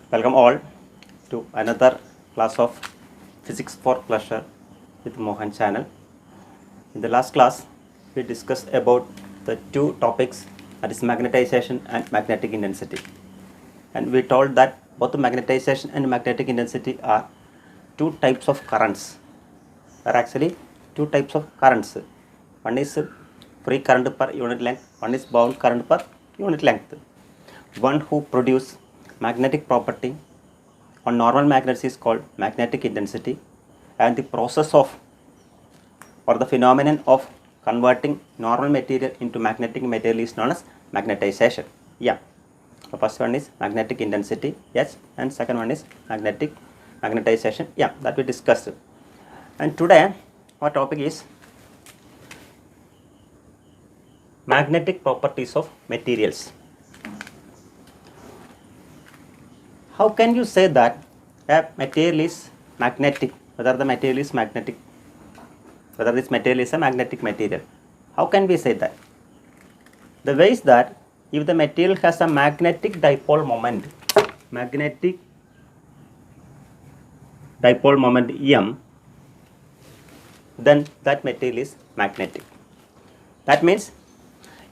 Welcome all to another class of Physics for Pleasure with Mohan channel. In the last class, we discussed about the two topics, that is magnetization and magnetic intensity. And we told that both the magnetization and magnetic intensity are two types of currents. There are actually two types of currents. One is free current per unit length, one is bound current per unit length. One who produce magnetic property on normal magnets is called magnetic intensity, and the process of or the phenomenon of converting normal material into magnetic material is known as magnetization. Yeah, the first one is magnetic intensity, yes, and second one is magnetization. Yeah, that we discussed. And today our topic is magnetic properties of materials. How can you say that a material is magnetic, whether this material is a magnetic material? How can we say that? The way is that if the material has a magnetic dipole moment M, then that material is magnetic. That means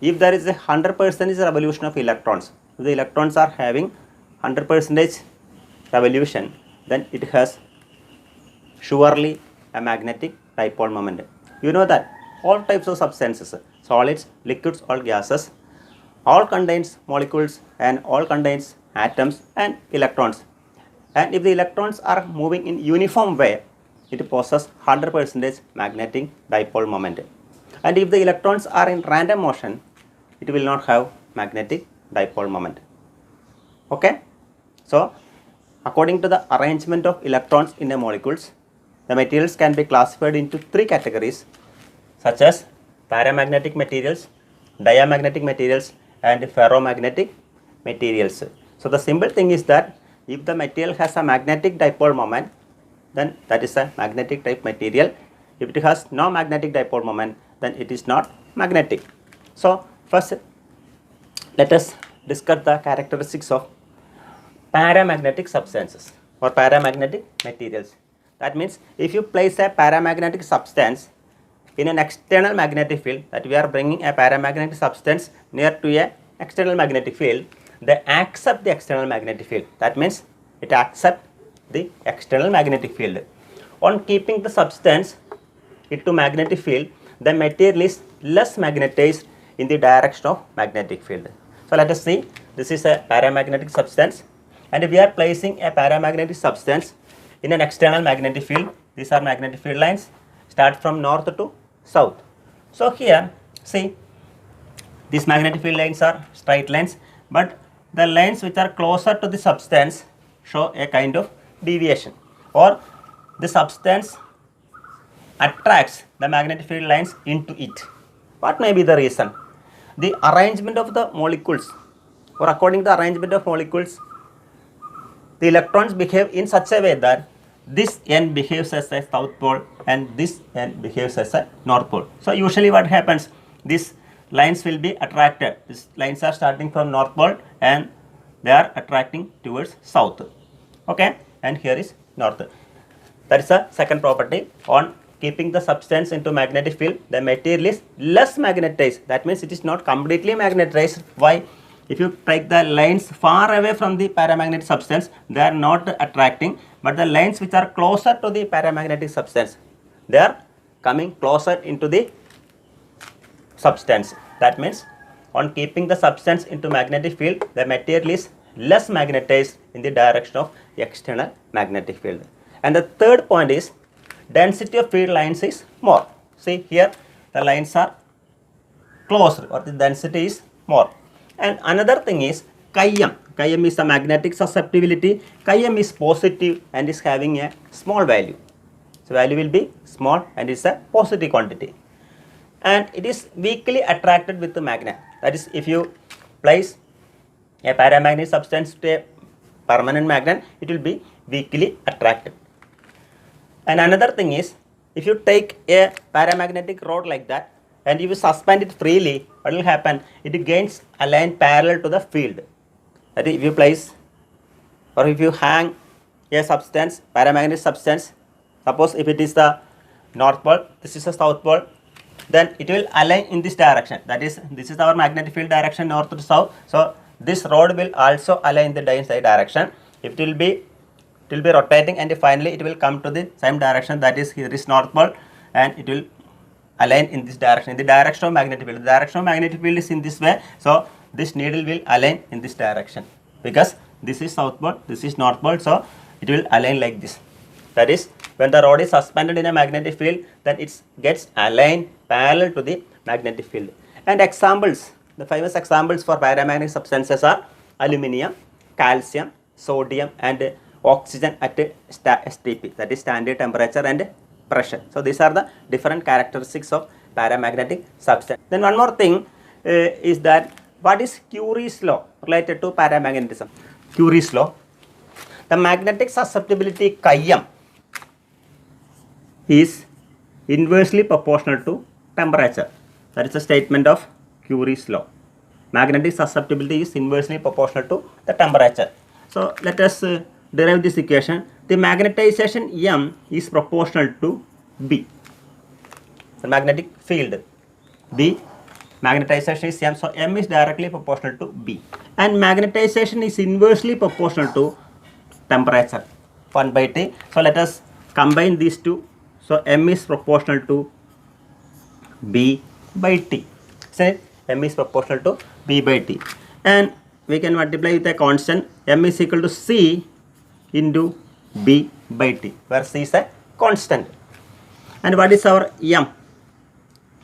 if there is a 100% revolution of electrons, if the electrons are having 100% revolution, then it has surely a magnetic dipole moment. You know that all types of substances, solids, liquids, all gases, all contains molecules and all contains atoms and electrons. And if the electrons are moving in uniform way, it possesses 100% magnetic dipole moment. And if the electrons are in random motion, it will not have magnetic dipole moment. Okay, so according to the arrangement of electrons in the molecules, the materials can be classified into three categories, such as paramagnetic materials, diamagnetic materials, and ferromagnetic materials. So the simple thing is that if the material has a magnetic dipole moment, then that is a magnetic type material. If it has no magnetic dipole moment, then it is not magnetic. So first let us discuss the characteristics of paramagnetic substances or paramagnetic materials. That means if you place a paramagnetic substance in an external magnetic field, that we are bringing a paramagnetic substance near to a external magnetic field, they accept the external magnetic field. That means it accepts the external magnetic field. On keeping the substance into magnetic field, the material is less magnetized in the direction of magnetic field. So let us see, this is a paramagnetic substance, and we are placing a paramagnetic substance in an external magnetic field. These are magnetic field lines, start from north to south. So here, see, these magnetic field lines are straight lines, but the lines which are closer to the substance show a kind of deviation, or the substance attracts the magnetic field lines into it. What may be the reason? The arrangement of the molecules, or according to the arrangement of molecules, the electrons behave in such a way that this end behaves as a south pole and this end behaves as a north pole. So usually what happens, these lines will be attracted. These lines are starting from north pole and they are attracting towards south. Okay, and here is north. That is the second property. On keeping the substance into magnetic field, the material is less magnetized. That means it is not completely magnetized. Why? If you take the lines far away from the paramagnetic substance, they are not attracting, but the lines which are closer to the paramagnetic substance, they are coming closer into the substance. That means on keeping the substance into magnetic field, the material is less magnetized in the direction of external magnetic field. And the third point is density of field lines is more. See here, the lines are closer, or the density is more. And another thing is chi-m. Chi-m is the magnetic susceptibility. Chi-m is positive and is having a small value. So value will be small and is a positive quantity. And it is weakly attracted with the magnet. That is, if you place a paramagnetic substance to a permanent magnet, it will be weakly attracted. And another thing is, if you take a paramagnetic rod like that and if you suspend it freely, what will happen? It gains a line parallel to the field. That is, if you place or if you hang a substance, paramagnetic substance, suppose if it is the north pole, this is the south pole, then it will align in this direction. That is, this is our magnetic field direction, north to south. So this rod will also align the inside direction. It will be rotating, and finally it will come to the same direction, that is here is north pole, and it will align in this direction, in the direction of magnetic field. The direction of magnetic field is in this way, so this needle will align in this direction, because this is south pole, this is north pole, so it will align like this. That is, when the rod is suspended in a magnetic field, then it gets aligned parallel to the magnetic field. And examples, the famous examples for paramagnetic substances are aluminium, calcium, sodium, and oxygen at STP, that is standard temperature and pressure. So these are the different characteristics of paramagnetic substance. Then one more thing is that what is Curie's law related to paramagnetism? Curie's law, the magnetic susceptibility chi-m is inversely proportional to temperature. That is the statement of Curie's law. Magnetic susceptibility is inversely proportional to the temperature. So let us derive this equation. The magnetization M is proportional to B. The magnetic field, B, magnetization is M, so M is directly proportional to B. And magnetization is inversely proportional to temperature, 1 by T. So let us combine these two. So M is proportional to B by T. Say M is proportional to B by T. And we can multiply with a constant. M is equal to C into B by T, where C is a constant. And what is our M?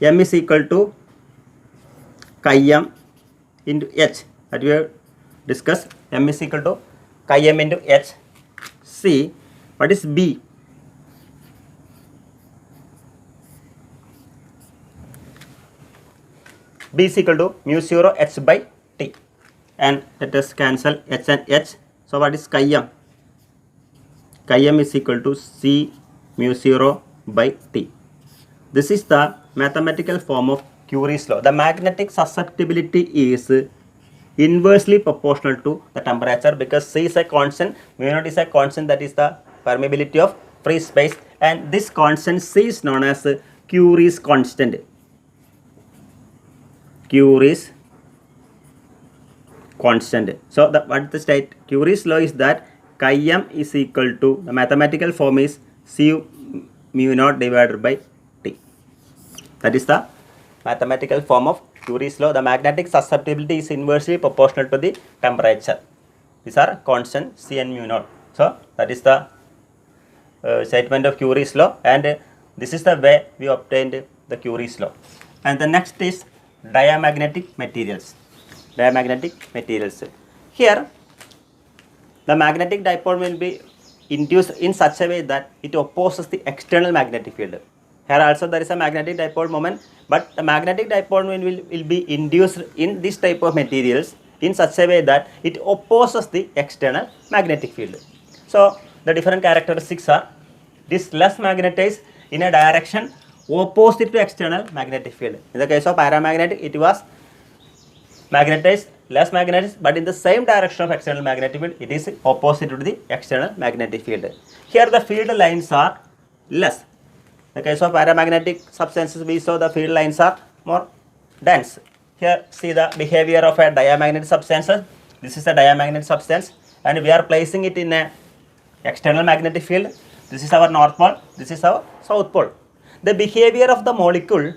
M is equal to chi-m into H, that we have discussed. M is equal to chi-m into H. C, what is B? B is equal to mu 0 H by T. And let us cancel H and H. So what is chi-m? Chi-m is equal to C mu 0 by T. This is the mathematical form of Curie's law. The magnetic susceptibility is inversely proportional to the temperature, because C is a constant, mu naught is a constant, that is the permeability of free space, and this constant C is known as Curie's constant. Curie's constant. So what the state Curie's law is that chi-m is equal to, the mathematical form is C mu naught divided by T. That is the mathematical form of Curie's law. The magnetic susceptibility is inversely proportional to the temperature. These are constant C and mu naught. So that is the statement of Curie's law, and this is the way we obtained the Curie's law. And the next is diamagnetic materials. Diamagnetic materials. Here the magnetic dipole will be induced in such a way that it opposes the external magnetic field. Here also there is a magnetic dipole moment, but the magnetic dipole moment will be induced in this type of materials in such a way that it opposes the external magnetic field. So the different characteristics are: this less magnetized in a direction opposite to external magnetic field. In the case of paramagnetic, it was magnetized, less magnetized, but in the same direction of external magnetic field, it is opposite to the external magnetic field. Here the field lines are less. In the case of paramagnetic substances, we saw the field lines are more dense. Here see the behavior of a diamagnetic substance. This is a diamagnetic substance, and we are placing it in a external magnetic field. This is our north pole, this is our south pole. The behavior of the molecule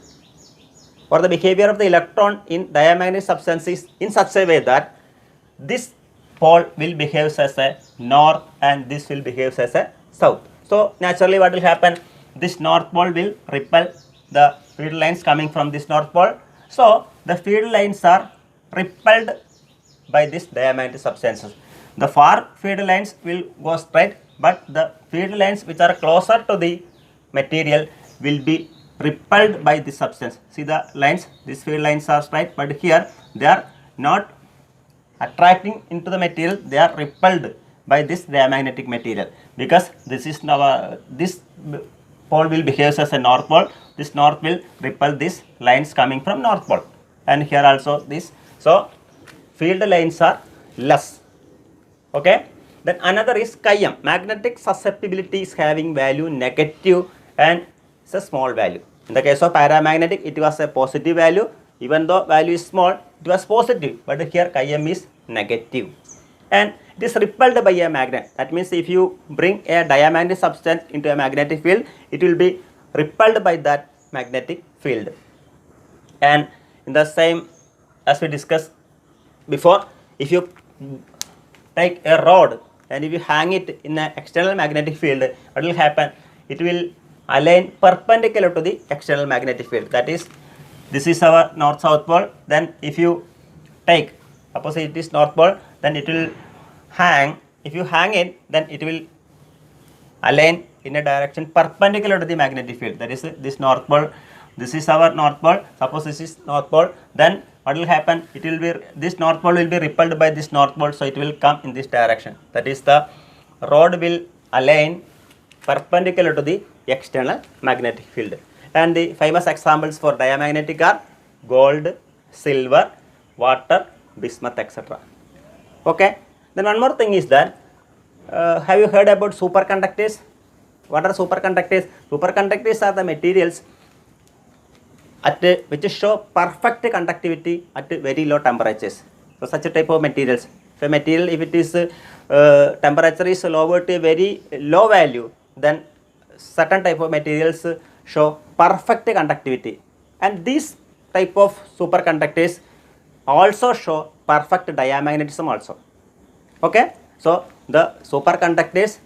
or the behavior of the electron in diamagnetic substance is in such a way that this pole will behave as a north and this will behave as a south. So naturally what will happen? This north pole will repel the field lines coming from this north pole. So the field lines are repelled by this diamagnetic substances. The far field lines will go straight, but the field lines which are closer to the material will be repelled by this substance. See the lines, these field lines are straight, but here they are not attracting into the material, they are repelled by this diamagnetic material, because this is now this pole will behave as a north pole. This north will repel these lines coming from north pole, and here also this. So field lines are less. Okay, Then another is chi-m. Magnetic susceptibility is having value negative and it's a small value. In the case of paramagnetic, it was a positive value. Even though value is small, it was positive. But here chi-m is negative. And it is repelled by a magnet. That means if you bring a diamagnetic substance into a magnetic field, it will be repelled by that magnetic field. And in the same as we discussed before, if you take a rod and if you hang it in an external magnetic field, what will happen? It will align perpendicular to the external magnetic field. That is, this is our north-south pole. Then if you take, suppose it is north pole, then it will hang. If you hang it, then it will align in a direction perpendicular to the magnetic field. That is this north pole. This is our north pole. Suppose this is north pole. Then what will happen? It will be, this north pole will be repelled by this north pole, so it will come in this direction. That is, the rod will align perpendicular to the external magnetic field. And the famous examples for diamagnetic are gold, silver, water, bismuth, etc. Okay. Then one more thing is that, have you heard about superconductors? What are superconductors? Superconductors are the materials which show perfect conductivity at very low temperatures. So such a type of materials. So material, if it is temperature is lower to a very low value, then certain type of materials show perfect conductivity. And these type of superconductors also show perfect diamagnetism also. Okay. So the superconductors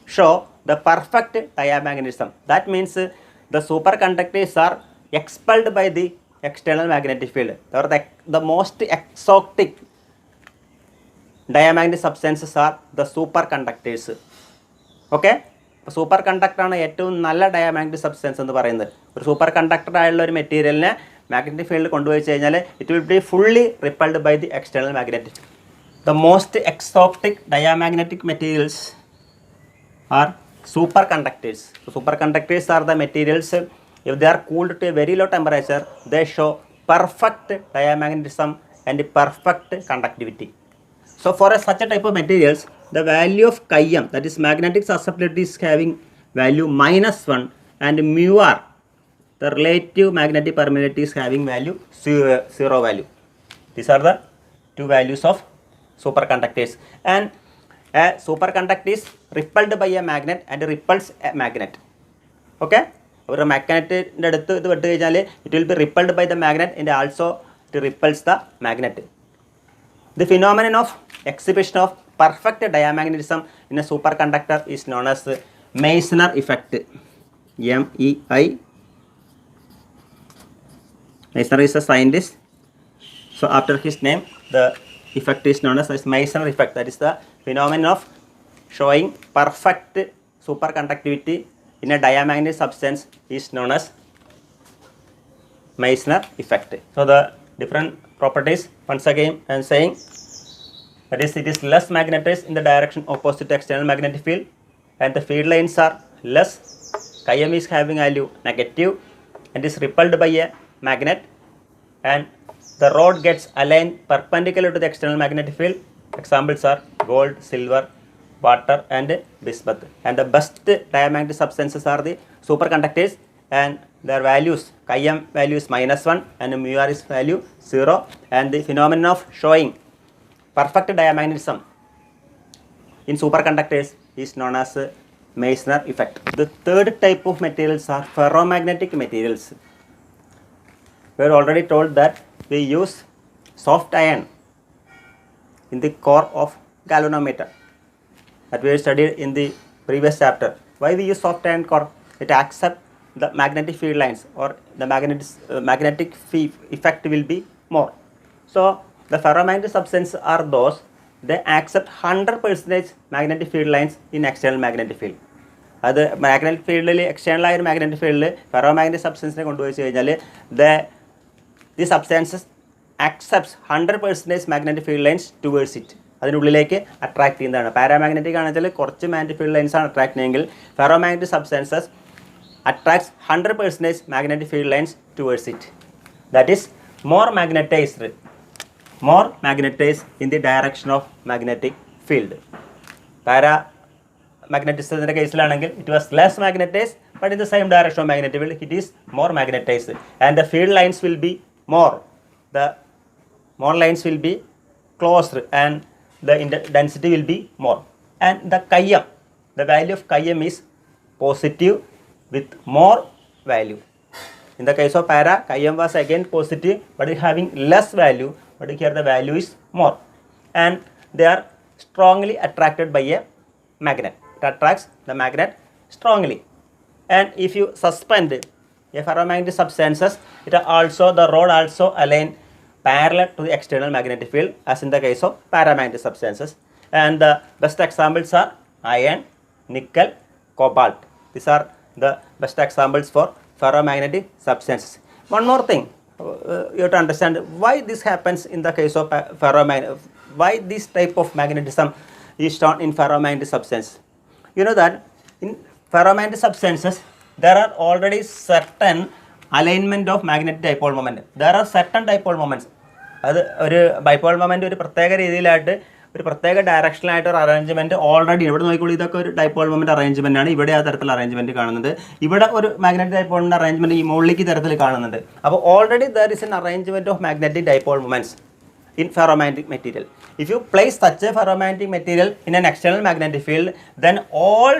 show the perfect diamagnetism. That means the superconductors are expelled by the external magnetic field. They are the most exotic diamagnetic substances are the superconductors. Okay. Super കണ്ടക്ടറാണ് ഏറ്റവും നല്ല ഡയമagnetic substance എന്ന് പറയുന്നത്. ഒരു super conductor ആയുള്ള ഒരു മെറ്റീരിയലിനെ magnetic ഫീൽഡിൽ കൊണ്ടുപോയി കഴിഞ്ഞാൽ it will be fully repelled by the external magnetic. The most exotic ഡയമagnetic materials are superconductors. Superconductors are the materials, if they are cooled to a very low temperature, they show perfect diamagnetism and perfect conductivity. So for such a type of materials, the value of chi-m, that is magnetic susceptibility, is having value -1, and mu r, the relative magnetic permeability, is having value 0 value. These are the two values of superconductors. And a superconductor is repelled by a magnet and repels a magnet. Okay. ഒരു മാഗ്നറ്റിൻ്റെ അടുത്ത് ഇത് വിട്ട് കഴിഞ്ഞാൽ it will be repelled by the magnet and also it repels the magnet. The phenomenon of exhibition of perfect ഡയമagnetism in a superconductor is known as Meissner effect. MEI. Meissner is a scientist. So after his name, the effect is known as Meissner effect. That is the phenomenon of showing perfect superconductivity in a diamagnetic substance is known as Meissner effect. So the different properties, once again I am saying, that is, it is less magnetized in the direction opposite to external magnetic field, and the field lines are less. Chi-m is having value negative and is repelled by a magnet, and the rod gets aligned perpendicular to the external magnetic field. Examples are gold, silver, water and bismuth. And the best diamagnetic substances are the superconductors, and their values, chi-m value is -1 and mu r is value 0, and the phenomenon of showing perfect diamagnetism in superconductors is known as Meissner effect. The third type of materials are ferromagnetic materials. We are already told that we use soft iron in the core of galvanometer, that we have studied in the previous chapter. Why we use soft iron core? It accepts the magnetic field lines, or the magnetic effect will be more. So the ferromagnetic substances are those, they accept 100% magnetic field lines in external magnetic field. അത് magnetic ഫീൽഡിൽ external ആയ ഒരു magnetic ഫീൽഡിൽ ferromagnetic സബ്സ്റ്റൻസിനെ കൊണ്ടുപോയി കഴിഞ്ഞാൽ the substances accepts 100% magnetic field lines towards it. അതിനുള്ളിലേക്ക് attract ചെയ്യുന്നതാണ്. പാരാമാഗ്നറ്റിക് ആണെങ്കിൽ കുറച്ച് മാഗ്നറ്റിക് ഫീൽഡ് ലൈൻസ് ആണ് അട്രാക്ട് ചെയ്യുമെങ്കിൽ ferromagnetic substances attracts 100% magnetic field lines towards it. That is more magnetized in the direction of magnetic field. പാരാമാഗ്നറ്റിസത്തിൻ്റെ കേസിലാണെങ്കിൽ it was less magnetised but in the same direction of magnetic field it is more magnetized and the field lines will be more, the more lines will be closed and the density will be more, and the chi-m, the value of chi-m is positive with more value. In the case of para, chi-m was again positive but it having less value, but here the value is more, and they are strongly attracted by a magnet. It attracts the magnet strongly. And if you suspend a ferromagnetic substances, it also, the rod also align parallel to the external magnetic field as in the case of paramagnetic substances. And the best examples are iron, nickel, cobalt. These are the best examples for ferromagnetic substances. One more thing, you have to understand why this happens in the case of ferromagnetic, why this type of magnetism is shown in ferromagnetic substance. You know that in ferromagnetic substances there are already certain alignment of magnetic dipole moment. There are certain dipole moments. അത് ഒരു ബൈപോൾ moment ഒരു പ്രത്യേക രീതിയിലായിട്ട് ഒരു പ്രത്യേക ഡയറക്ഷനിലായിട്ട് ഒരു arrangement already ഇവിടെ നോക്കിക്കോളൂ, ഇതൊക്കെ ഒരു ഡൈപോൾ മൊമെൻ്റ് അറേഞ്ച്മെൻ്റ് ആണ്. ഇവിടെ ആ തരത്തിലുള്ള അറേഞ്ച്മെൻറ്റ് കാണുന്നുണ്ട്. ഇവിടെ ഒരു മാഗ്നറ്റിക് ഡൈപോളിൻ്റെ അറേഞ്ച്മെൻറ്റ് ഈ മുകളിലേക്ക് തരത്തിൽ കാണുന്നുണ്ട്. അപ്പോൾ already there is an arrangement of magnetic dipole moments in ferromagnetic material. If you place such a ferromagnetic material in an external magnetic field, then all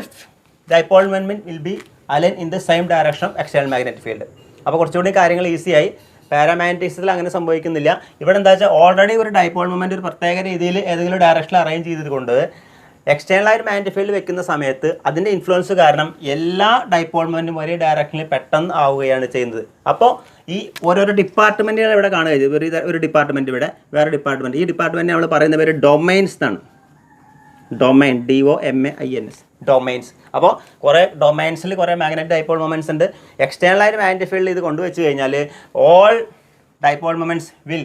dipole moment will be aligned in the same direction of external magnetic field. അപ്പോൾ കുറച്ചുകൂടി കാര്യങ്ങൾ ഈസിയായി. പാരാമാഗ്നറ്റിക്സിൽ അങ്ങനെ സംഭവിക്കുന്നില്ല. ഇവിടെ എന്താ വെച്ചാൽ already ഒരു ഡൈപോൾ മൊമെൻ്റ് ഒരു പ്രത്യേക രീതിയിൽ ഏതെങ്കിലും ഡയറക്ഷനിൽ അറേഞ്ച് ചെയ്തതുകൊണ്ട് എക്സ്റ്റേണലായിട്ട് മാഗ്നറ്റിക് ഫീൽഡ് വെക്കുന്ന സമയത്ത് അതിൻ്റെ ഇൻഫ്ലുവൻസ് കാരണം എല്ലാ ഡൈപോൾ മൊമെൻറ്റും ഒരേ ഡയറക്ഷനിൽ പെട്ടെന്ന് ആവുകയാണ് ചെയ്യുന്നത്. അപ്പോൾ ഈ ഓരോരോ ഡിപ്പാർട്ട്മെൻറ്റുകൾ ഇവിടെ കാണുക. ഒരു ഡിപ്പാർട്ട്മെൻറ്റ് ഇവിടെ, വേറെ ഡിപ്പാർട്ട്മെൻറ്റ്. ഈ ഡിപ്പാർട്ട്മെൻറ്റ് നമ്മൾ പറയുന്ന പേര് ഡൊമൈൻസ് എന്നാണ്. Domain, DOMAINS, domains. അപ്പോൾ കുറേ ഡൊമൈൻസിൽ കുറേ മാഗ്നറ്റിക് ഡൈപോൾ മൊമെൻറ്റ്സ് ഉണ്ട്. എക്സ്റ്റേണലായിട്ട് മാഗ്നറ്റിക് ഫീൽഡ് ഇത് കൊണ്ടുവച്ച് കഴിഞ്ഞാൽ all dipole moments will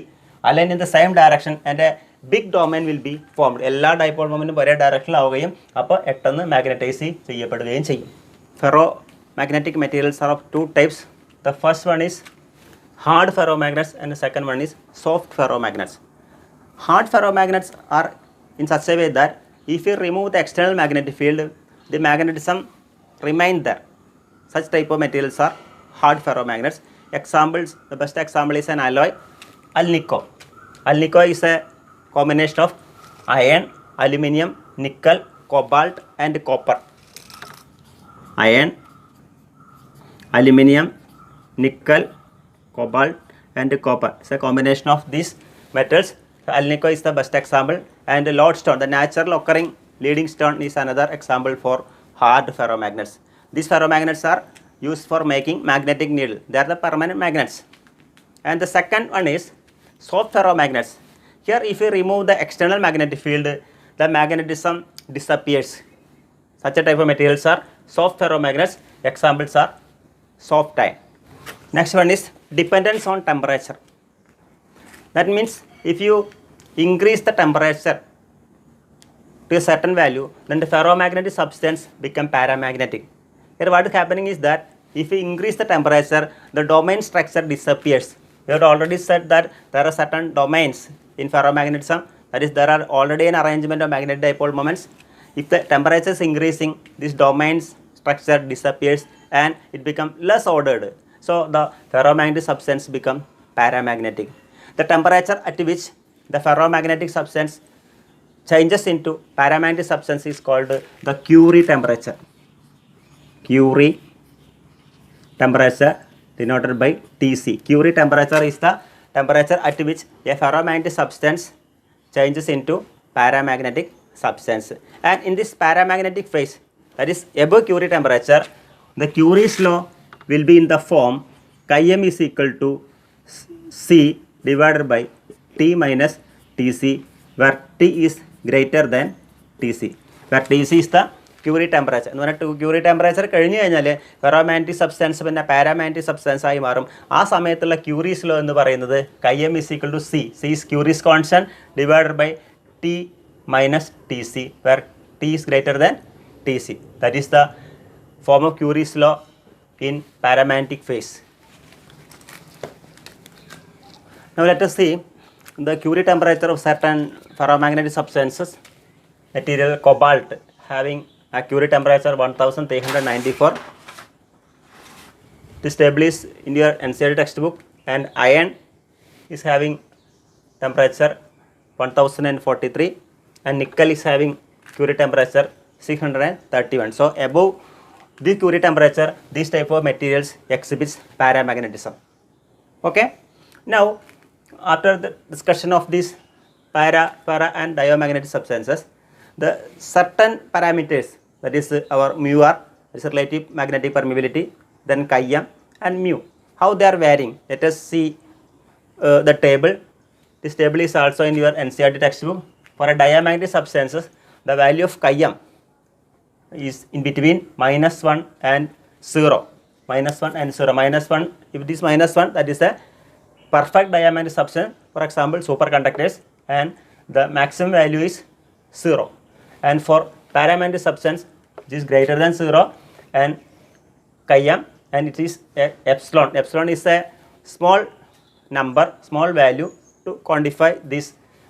align in the same direction and big domain will be formed. എല്ലാ ഡൈപോൾ മൊമെൻറ്റും ഒരേ ഡയറക്ഷനിലാവുകയും അപ്പോൾ പെട്ടെന്ന് മാഗ്നറ്റൈസ് ചെയ്യപ്പെടുകയും ചെയ്യും. Ferromagnetic materials are of two types. The first one is hard ferromagnets and the second one is soft ferromagnets. Hard ferromagnets are in such a way that if you remove the external magnetic field, the magnetism remain there. Such type of materials are hard ferromagnets. Examples, the best example is an alloy, alnico. Alnico is a combination of iron, aluminium, nickel, cobalt and copper. Iron, aluminium, nickel, cobalt and copper. It's a combination of these metals. So, alnico is the best example, and lodestone, the natural occurring leading stone, is another example for hard ferromagnets. These ferromagnets are used for making magnetic needle. They are the permanent magnets. And the second one is soft ferromagnets. Here if you remove the external magnetic field, the magnetism disappears. Such a type of materials are soft ferromagnets. Examples are soft iron. Next one is dependence on temperature. That means if you increase the temperature to a certain value, then the ferromagnetic substance become paramagnetic. Here what is happening is that if you increase the temperature, the domain structure disappears. We have already said that there are certain domains in ferromagnetism. That is, there are already an arrangement of magnetic dipole moments. If the temperature is increasing, this domain's structure disappears and it becomes less ordered. So the ferromagnetic substance become paramagnetic. The temperature at which the ferromagnetic substance changes into paramagnetic substance is called the Curie temperature. Curie temperature denoted by Tc. Curie temperature is the temperature at which a ferromagnetic substance changes into paramagnetic substance. And in this paramagnetic phase, that is above Curie temperature, the Curie's law will be in the form chi-m is equal to C divided by T minus Tc, where T is greater than Tc, where Tc is the Curie temperature. എന്ന് പറഞ്ഞാൽ Curie temperature കഴിഞ്ഞ് കഴിഞ്ഞാൽ ferromagnetic substance പിന്നെ paramagnetic substance ആയി മാറും. ആ സമയത്തുള്ള Curie's law എന്ന് പറയുന്നത് chi-m is equal to C. C is Curie's constant divided by T minus Tc, where T is greater than Tc. That is the form of Curie's law in paramagnetic phase. Now let us see the Curie temperature of certain ferromagnetic substances. Material cobalt having a Curie temperature 1394. This table is in your NCERT textbook, and iron is having temperature 1043, and nickel is having Curie temperature 631. So above the Curie temperature, this type of materials exhibits paramagnetism. Okay. Now, after the discussion of these para and diamagnetic substances, the certain parameters, that is our mu r, is relative magnetic permeability, then chi m and mu, how they are varying. Let us see the table. This table is also in your NCERT textbook. For a diamagnetic substances, the value of chi m is in between -1 and 0. -1 and 0. -1, if it is -1, that is a perfect diamagnetic substance, for example superconductors, and the maximum value is 0. And for paramagnetic substance, it is greater than 0 and chi m, and it is epsilon. Epsilon is a small number, small value to quantify this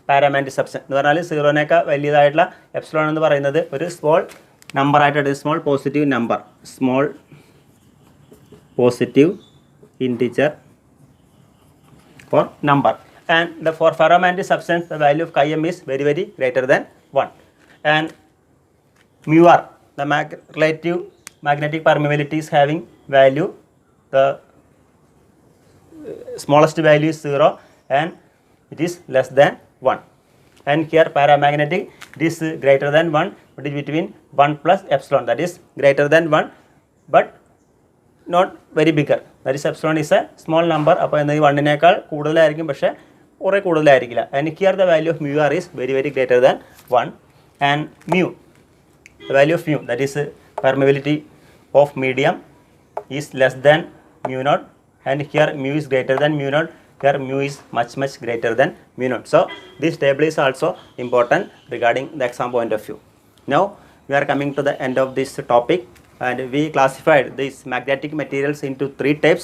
paramagnetic substance. എന്ന് പറഞ്ഞാൽ സീറോനേക്കാൾ വലിയതായിട്ടുള്ള epsilon എന്ന് പറയുന്നത് ഒരു small number ആയിട്ട്, small positive number, small positive integer for number. And the for ferromagnetic substance, the value of chi m is very greater than 1. And mu r, the relative magnetic permeability is having value, the smallest value is 0 and it is less than 1. And here paramagnetic, it is greater than 1, but it is between 1 plus epsilon, that is greater than 1 but not very bigger, that is epsilon is a small number. അപ്പോൾ എന്നാൽ 1നേക്കാൾ കൂടുതലായിരിക്കും, പക്ഷേ കുറേ കൂടുതലായിരിക്കില്ല. And here the value of mu r is very greater than 1. And mu, the value of mu, that is permeability of medium, is less than mu naught, and here mu is greater than mu naught, here mu is much greater than mu naught. So this table is also important regarding the exam point of view. Now we are coming to the end of this topic, and we classified these magnetic materials into 3 types: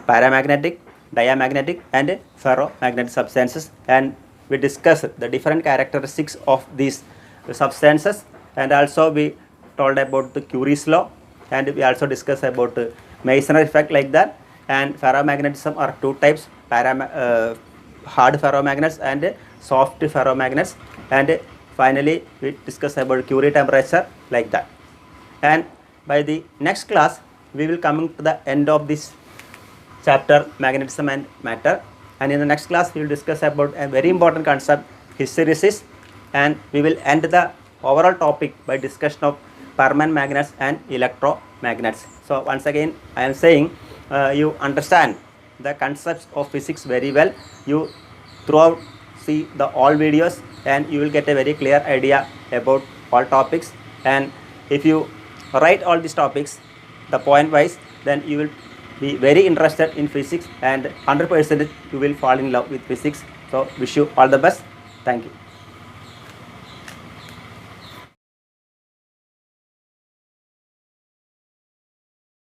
paramagnetic, diamagnetic and ferromagnetic substances, and we discussed the different characteristics of these substances, and also we told about the Curie's law, and we also discussed about Meissner effect like that. And ferromagnetism are 2 types: hard ferromagnets and soft ferromagnets, and finally we discussed about Curie temperature like that. And by the next class we will coming to the end of this chapter, magnetism and matter, and in the next class we will discuss about a very important concept, hysteresis, and we will end the overall topic by discussion of permanent magnets and electromagnets. So once again I am saying, you understand the concepts of physics very well. You throughout see the all videos and you will get a very clear idea about all topics. And if you write all these topics the point wise, then you will be very interested in physics, and 100% you will fall in love with physics. So wish you all the best. Thank you.